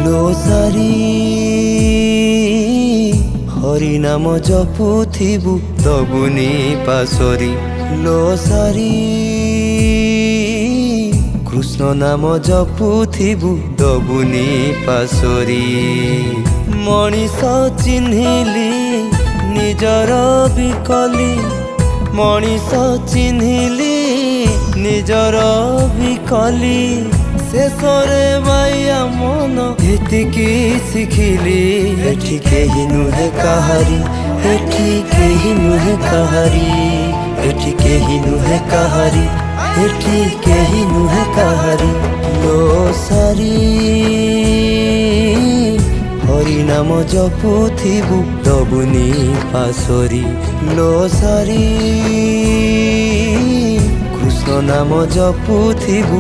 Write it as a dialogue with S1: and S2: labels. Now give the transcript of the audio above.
S1: লোসারি হরি নাম জপুথিবু দবুনি পাশরি লোসারি কৃষ্ণ নাম জপুথিবু দবুনি পাশরি মଣିଷ ଚିହ୍ନିଲି ନିଜର ବିକଲି ମଣିଷ ଚିହ୍ନିଲି ନିଜର ବିକଲି ଶେଷରେ ବାଇଆ ମନ ଏତିକି ଶିଖିଲି ଏଠି କେହି ନୁହେଁ କାହାରି ଏଠି କେହି ନୁହେଁ କାହାରି ଏଠି କେହି ନୁହେଁ କାହାରି ଏଠି କେହି ନୁହେଁ କାହାରି ଲୋସାରି হরি নাম জপুথিবু দবুনি পাশরি লোসারি কৃষ্ণ নাম জপুথিবু